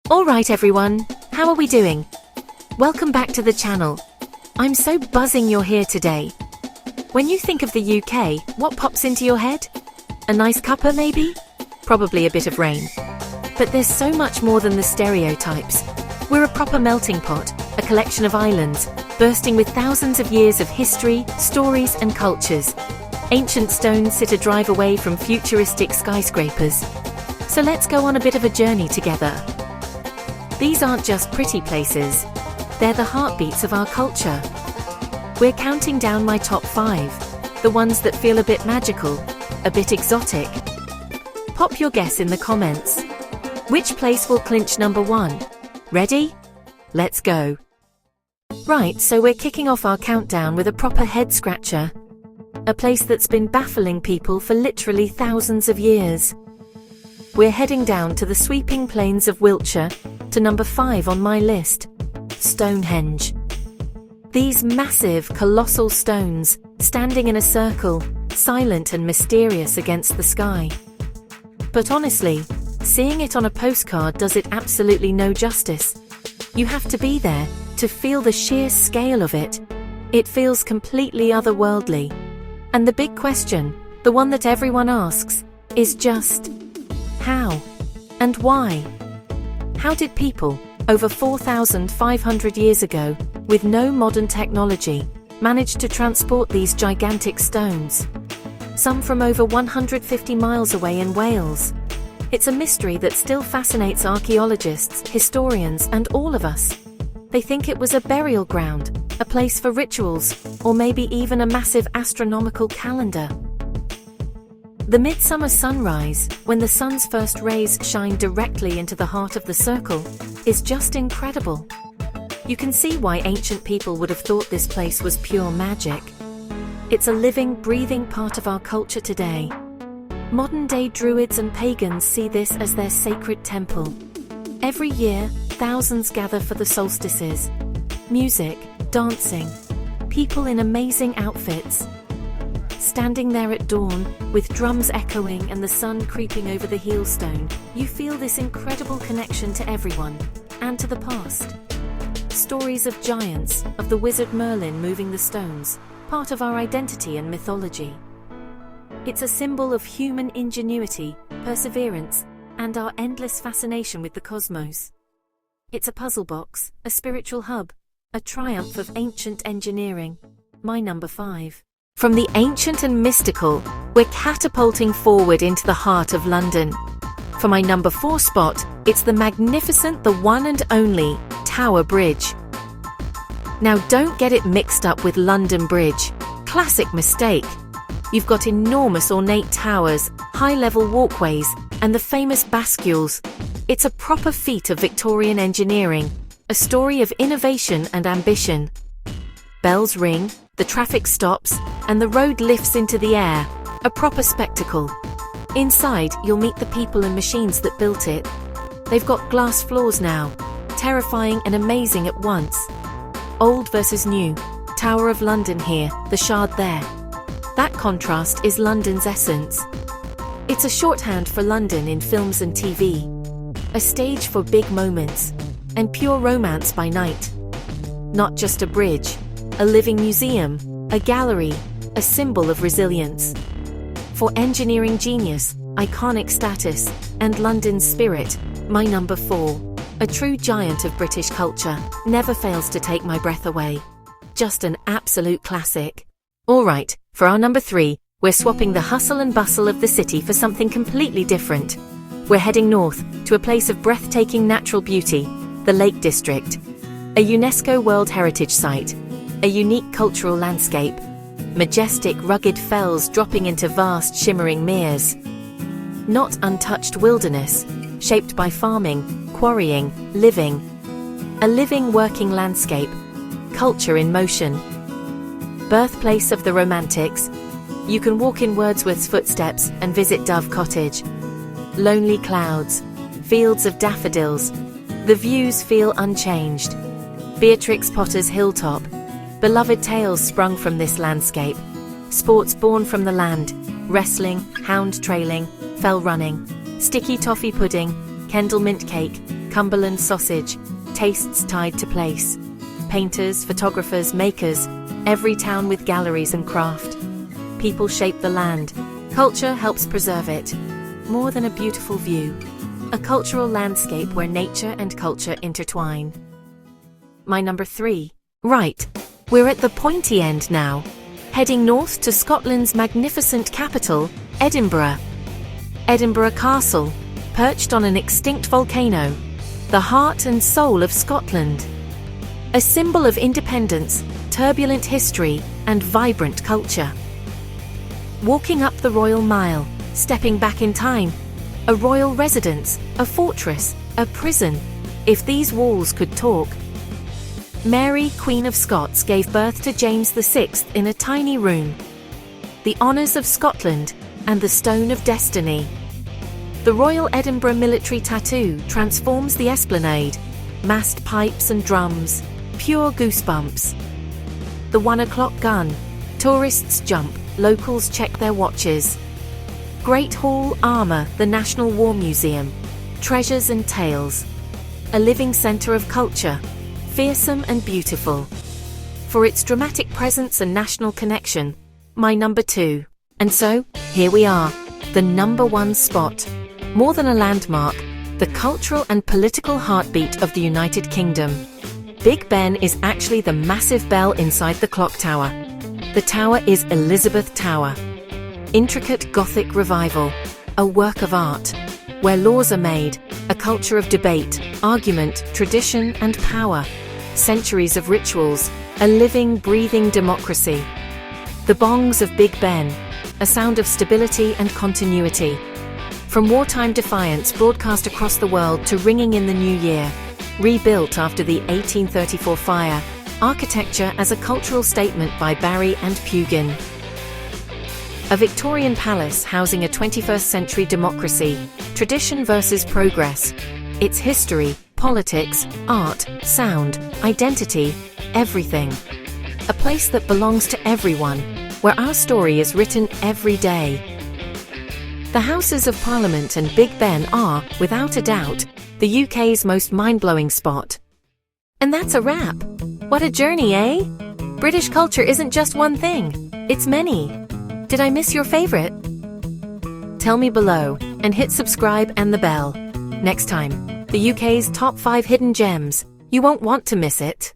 Alright everyone, how are we doing? Welcome back to the channel. I'm so buzzing you're here today. When you think of the UK, what pops into your head? A nice cuppa maybe? Probably a bit of rain. But there's so much more than the stereotypes. We're a proper melting pot, a collection of islands, bursting with thousands of years of history, stories and cultures. Ancient stones sit a drive away from futuristic skyscrapers. So let's go on a bit of a journey together. These aren't just pretty places, they're the heartbeats of our culture. We're counting down my top 5, the ones that feel a bit magical, a bit exotic. Pop your guess in the comments. Which place will clinch number 1? Ready? Let's go. Right, so we're kicking off our countdown with a proper head-scratcher. A place that's been baffling people for literally thousands of years. We're heading down to the sweeping plains of Wiltshire, to number 5 on my list, Stonehenge. These massive, colossal stones, standing in a circle, silent and mysterious against the sky. But honestly, seeing it on a postcard does it absolutely no justice. You have to be there to feel the sheer scale of it. It feels completely otherworldly. And the big question, the one that everyone asks, is just how and why? How did people, over 4,500 years ago, with no modern technology, manage to transport these gigantic stones? Some from over 150 miles away in Wales. It's a mystery that still fascinates archaeologists, historians, and all of us. They think it was a burial ground, a place for rituals, or maybe even a massive astronomical calendar. The midsummer sunrise, when the sun's first rays shine directly into the heart of the circle, is just incredible. You can see why ancient people would have thought this place was pure magic. It's a living, breathing part of our culture today. Modern-day druids and pagans see this as their sacred temple. Every year, thousands gather for the solstices. Music, dancing, people in amazing outfits. Standing there at dawn, with drums echoing and the sun creeping over the heelstone, you feel this incredible connection to everyone, and to the past. Stories of giants, of the wizard Merlin moving the stones, part of our identity and mythology. It's a symbol of human ingenuity, perseverance, and our endless fascination with the cosmos. It's a puzzle box, a spiritual hub, a triumph of ancient engineering. My number 5. From the ancient and mystical, we're catapulting forward into the heart of London. For my number 4 spot, it's the magnificent, the one and only, Tower Bridge. Now don't get it mixed up with London Bridge. Classic mistake. You've got enormous ornate towers, high-level walkways, and the famous bascules. It's a proper feat of Victorian engineering, a story of innovation and ambition. Bells ring, the traffic stops, and the road lifts into the air, a proper spectacle. Inside, you'll meet the people and machines that built it. They've got glass floors now, terrifying and amazing at once. Old versus new, Tower of London here, the Shard there. That contrast is London's essence. It's a shorthand for London in films and TV. A stage for big moments, and pure romance by night. Not just a bridge, a living museum, a gallery, a symbol of resilience. For engineering genius, iconic status, and London's spirit, my number 4. A true giant of British culture, never fails to take my breath away. Just an absolute classic. Alright, for our number 3, we're swapping the hustle and bustle of the city for something completely different. We're heading north, to a place of breathtaking natural beauty, the Lake District. A UNESCO World Heritage Site. A unique cultural landscape. Majestic, rugged fells dropping into vast, shimmering meres. Not untouched wilderness, shaped by farming, quarrying, living. A living, working landscape. Culture in motion. Birthplace of the Romantics. You can walk in Wordsworth's footsteps and visit Dove Cottage. Lonely clouds. Fields of daffodils. The views feel unchanged. Beatrix Potter's hilltop. Beloved tales sprung from this landscape. Sports born from the land. Wrestling, hound trailing, fell running. Sticky toffee pudding, Kendal mint cake, Cumberland sausage, tastes tied to place. Painters, photographers, makers, every town with galleries and craft. People shape the land. Culture helps preserve it. More than a beautiful view, a cultural landscape where nature and culture intertwine. My number 3. Right, we're at the pointy end now, heading north to Scotland's magnificent capital, Edinburgh. Edinburgh Castle, perched on an extinct volcano, the heart and soul of Scotland. A symbol of independence, turbulent history, and vibrant culture. Walking up the Royal Mile, stepping back in time, a royal residence, a fortress, a prison, if these walls could talk. Mary, Queen of Scots, gave birth to James VI in a tiny room. The honours of Scotland and the Stone of Destiny. The Royal Edinburgh military tattoo transforms the esplanade, massed pipes and drums, pure goosebumps. The 1 o'clock gun, tourists jump, locals check their watches. Great Hall Armour, the National War Museum, treasures and tales. A living centre of culture, fearsome and beautiful. For its dramatic presence and national connection, my number 2. And so, here we are, the number 1 spot. More than a landmark, the cultural and political heartbeat of the United Kingdom. Big Ben is actually the massive bell inside the clock tower. The tower is Elizabeth Tower. Intricate Gothic revival, a work of art, where laws are made, a culture of debate, argument, tradition, and power. Centuries of rituals, a living, breathing democracy. The bongs of Big Ben, a sound of stability and continuity. From wartime defiance broadcast across the world to ringing in the new year, rebuilt after the 1834 fire, architecture as a cultural statement by Barry and Pugin. A Victorian palace housing a 21st century democracy, tradition versus progress. Its history, politics, art, sound, identity, everything. A place that belongs to everyone, where our story is written every day. The Houses of Parliament and Big Ben are, without a doubt, the UK's most mind-blowing spot. And that's a wrap. What a journey, eh? British culture isn't just one thing, it's many. Did I miss your favourite? Tell me below, and hit subscribe and the bell. Next time, the UK's top 5 hidden gems. You won't want to miss it.